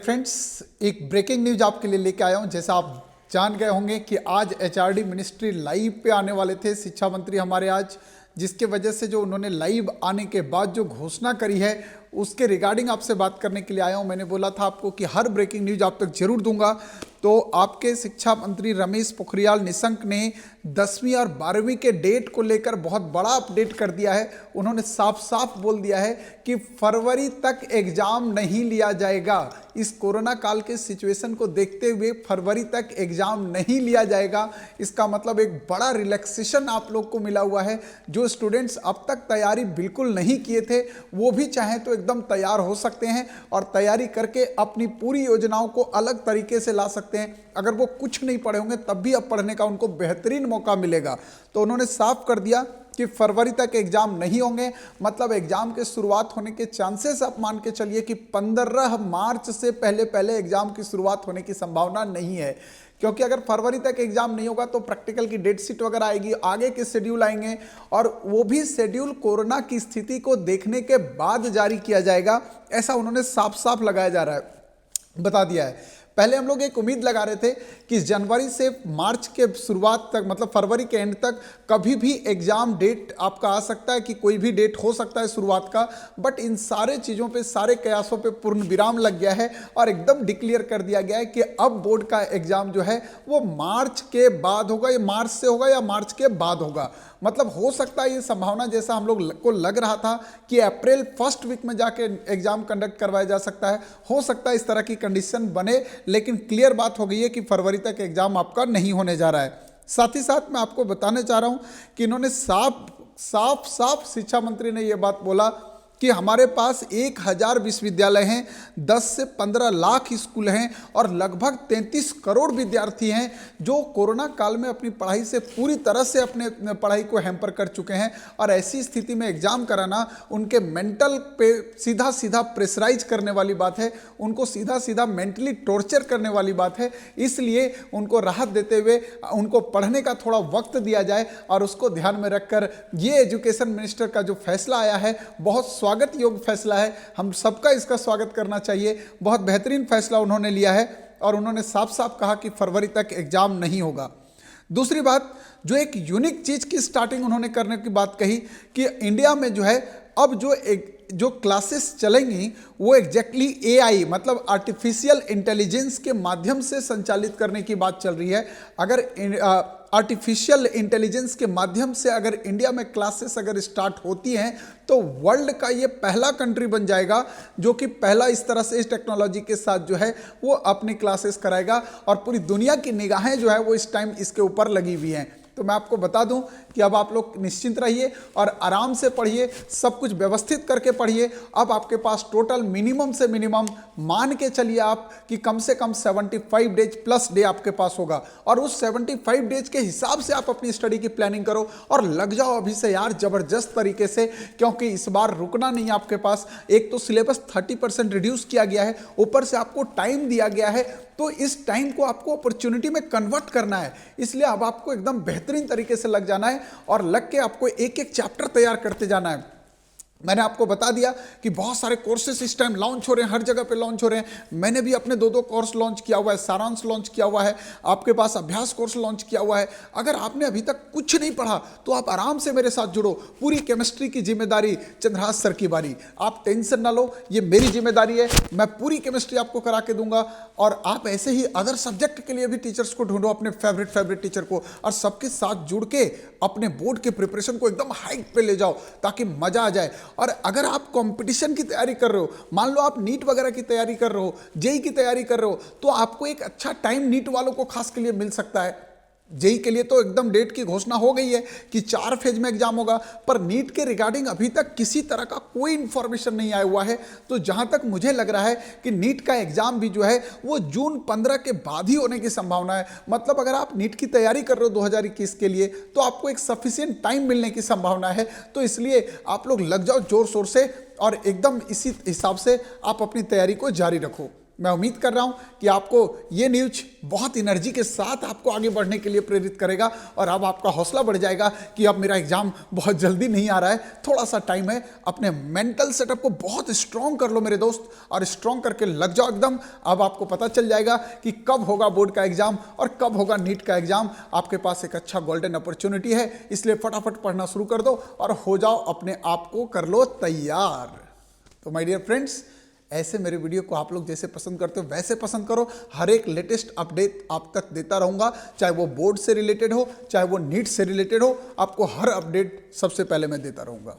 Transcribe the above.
Friends, एक breaking news आपके लिए लेके आया हूं। जैसा आप जान गए होंगे कि आज एचआरडी मिनिस्ट्री लाइव पे आने वाले थे, शिक्षा मंत्री हमारे आज, जिसके वजह से जो उन्होंने लाइव आने के बाद जो घोषणा करी है उसके रिगार्डिंग आपसे बात करने के लिए आया हूं। मैंने बोला था आपको कि हर ब्रेकिंग न्यूज आप तक जरूर दूंगा। तो आपके शिक्षा मंत्री रमेश पोखरियाल निशंक ने 10वीं और 12वीं के डेट को लेकर बहुत बड़ा अपडेट कर दिया है। उन्होंने साफ साफ बोल दिया है कि फरवरी तक एग्जाम नहीं लिया जाएगा। इस कोरोना काल के सिचुएशन को देखते हुए फरवरी तक एग्जाम नहीं लिया जाएगा। इसका मतलब एक बड़ा रिलैक्सेशन आप लोग को मिला हुआ है। जो स्टूडेंट्स अब तक तैयारी बिल्कुल नहीं किए थे वो भी चाहें तो एकदम तैयार हो सकते हैं और तैयारी करके अपनी पूरी योजनाओं को अलग तरीके से ला सकते हैं। अगर वो कुछ नहीं पढ़े होंगे तब भी अब पढ़ने का उनको बेहतरीन मौका मिलेगा। तो उन्होंने साफ कर दिया कि फरवरी तक एग्जाम नहीं होंगे। मतलब एग्जाम के शुरुआत होने के चांसेस आप मान के चलिए कि 15 मार्च से पहले पहले एग्जाम की शुरुआत होने की संभावना नहीं है, क्योंकि अगर फरवरी तक एग्जाम नहीं होगा तो प्रैक्टिकल की डेट शीट वगैरह आएगी, आगे के शेड्यूल आएंगे और वो भी शेड्यूल कोरोना की स्थिति को देखने के बाद जारी किया जाएगा। ऐसा उन्होंने साफ साफ लगाया जा रहा है, बता दिया है। पहले हम लोग एक उम्मीद लगा रहे थे कि जनवरी से मार्च के शुरुआत तक, मतलब फरवरी के एंड तक कभी भी एग्जाम डेट आपका आ सकता है, कि कोई भी डेट हो सकता है शुरुआत का। बट इन सारे चीज़ों पे, सारे कयासों पे पूर्ण विराम लग गया है और एकदम डिक्लेयर कर दिया गया है कि अब बोर्ड का एग्जाम जो है वो मार्च के बाद होगा, या मार्च से होगा या मार्च के बाद होगा। मतलब हो सकता है ये संभावना, जैसा हम लोग को लग रहा था कि अप्रैल फर्स्ट वीक में जाके एग्जाम कंडक्ट करवाया जा सकता है, हो सकता है इस तरह की कंडीशन बने। लेकिन क्लियर बात हो गई है कि फरवरी तक एग्जाम आपका नहीं होने जा रहा है। साथ ही साथ मैं आपको बताना चाह रहा हूं कि इन्होंने साफ शिक्षा मंत्री ने यह बात बोला कि हमारे पास 1000 विश्वविद्यालय हैं, 10 से 15 लाख स्कूल हैं और लगभग 33 करोड़ विद्यार्थी हैं जो कोरोना काल में अपनी पढ़ाई से पूरी तरह से अपने पढ़ाई को हैम्पर कर चुके हैं। और ऐसी स्थिति में एग्जाम कराना उनके मेंटल पे सीधा सीधा प्रेशराइज करने वाली बात है, उनको सीधा सीधा मेंटली टॉर्चर करने वाली बात है। इसलिए उनको राहत देते हुए उनको पढ़ने का थोड़ा वक्त दिया जाए और उसको ध्यान में रखकर ये एजुकेशन मिनिस्टर का जो फैसला आया है बहुत स्वागत योग्य फैसला है। हम सबका इसका स्वागत करना चाहिए। बहुत बेहतरीन फैसला उन्होंने लिया है और उन्होंने साफ साफ कहा कि फरवरी तक एग्जाम नहीं होगा। दूसरी बात, जो एक यूनिक चीज की स्टार्टिंग उन्होंने करने की बात कही कि इंडिया में जो है अब जो क्लासेस चलेंगी वो एग्जैक्टली एआई, मतलब आर्टिफिशियल इंटेलिजेंस के माध्यम से संचालित करने की बात चल रही है। अगर आर्टिफिशियल इंटेलिजेंस के माध्यम से अगर इंडिया में क्लासेस अगर स्टार्ट होती हैं तो वर्ल्ड का ये पहला कंट्री बन जाएगा जो कि पहला इस तरह से इस टेक्नोलॉजी के साथ जो है वो अपनी क्लासेस कराएगा और पूरी दुनिया की निगाहें जो है वो इस टाइम इसके ऊपर लगी हुई हैं। तो मैं आपको बता दूं कि अब आप लोग निश्चिंत रहिए और आराम से पढ़िए, सब कुछ व्यवस्थित करके पढ़िए। अब आपके पास टोटल मिनिमम से मिनिमम मान के चलिए आप कि कम से कम 75 डेज प्लस डे आपके पास होगा और उस 75 डेज के हिसाब से आप अपनी स्टडी की प्लानिंग करो और लग जाओ अभी से यार जबरदस्त तरीके से, क्योंकि इस बार रुकना नहीं है आपके पास। एक तो सिलेबस 30% रिड्यूस किया गया है, ऊपर से आपको टाइम दिया गया है, तो इस टाइम को आपको अपॉर्चुनिटी में कन्वर्ट करना है। इसलिए अब आपको एकदम बेहतरीन तरीके से लग जाना है और लग के आपको एक एक चैप्टर तैयार करते जाना है। मैंने आपको बता दिया कि बहुत सारे कोर्सेस इस टाइम लॉन्च हो रहे हैं, हर जगह पे लॉन्च हो रहे हैं। मैंने भी अपने 2 कोर्स लॉन्च किया हुआ है, सारांश लॉन्च किया हुआ है, आपके पास अभ्यास कोर्स लॉन्च किया हुआ है। अगर आपने अभी तक कुछ नहीं पढ़ा तो आप आराम से मेरे साथ जुड़ो। पूरी केमिस्ट्री की जिम्मेदारी चंद्रहास सर की बारी, आप टेंशन ना लो, ये मेरी जिम्मेदारी है। मैं पूरी केमिस्ट्री आपको करा के दूंगा और आप ऐसे ही अदर सब्जेक्ट के लिए भी टीचर्स को ढूंढो, अपने फेवरेट टीचर को, और सबके साथ जुड़ के अपने बोर्ड के प्रिपरेशन को एकदम हाइक पे ले जाओ ताकि मजा आ जाए। और अगर आप कंपटीशन की तैयारी कर रहे हो, मान लो आप नीट वगैरह की तैयारी कर रहे हो, जेई की तैयारी कर रहे हो, तो आपको एक अच्छा टाइम नीट वालों को खास के लिए मिल सकता है। जेई के लिए तो एकदम डेट की घोषणा हो गई है कि 4 फेज में एग्जाम होगा, पर नीट के रिगार्डिंग अभी तक किसी तरह का कोई इंफॉर्मेशन नहीं आया हुआ है। तो जहां तक मुझे लग रहा है कि नीट का एग्जाम भी जो है वो जून 15 के बाद ही होने की संभावना है। मतलब अगर आप नीट की तैयारी कर रहे हो 2021 के लिए तो आपको एक सफिशिएंट टाइम मिलने की संभावना है। तो इसलिए आप लोग लग जाओ जोर शोर से और एकदम इसी हिसाब से आप अपनी तैयारी को जारी रखो। मैं उम्मीद कर रहा हूं कि आपको ये न्यूज बहुत एनर्जी के साथ आपको आगे बढ़ने के लिए प्रेरित करेगा और अब आपका हौसला बढ़ जाएगा कि अब मेरा एग्जाम बहुत जल्दी नहीं आ रहा है, थोड़ा सा टाइम है। अपने मेंटल सेटअप को बहुत स्ट्रांग कर लो मेरे दोस्त, और स्ट्रांग करके लग जाओ एकदम। अब आपको पता चल जाएगा कि कब होगा बोर्ड का एग्जाम और कब होगा नीट का एग्जाम। आपके पास एक अच्छा गोल्डन अपॉर्चुनिटी है, इसलिए फटाफट पढ़ना शुरू कर दो और हो जाओ, अपने आप को कर लो तैयार। तो माय डियर फ्रेंड्स, ऐसे मेरे वीडियो को आप लोग जैसे पसंद करते हो वैसे पसंद करो। हर एक लेटेस्ट अपडेट आप तक देता रहूँगा, चाहे वो बोर्ड से रिलेटेड हो, चाहे वो नीट से रिलेटेड हो, आपको हर अपडेट सबसे पहले मैं देता रहूँगा।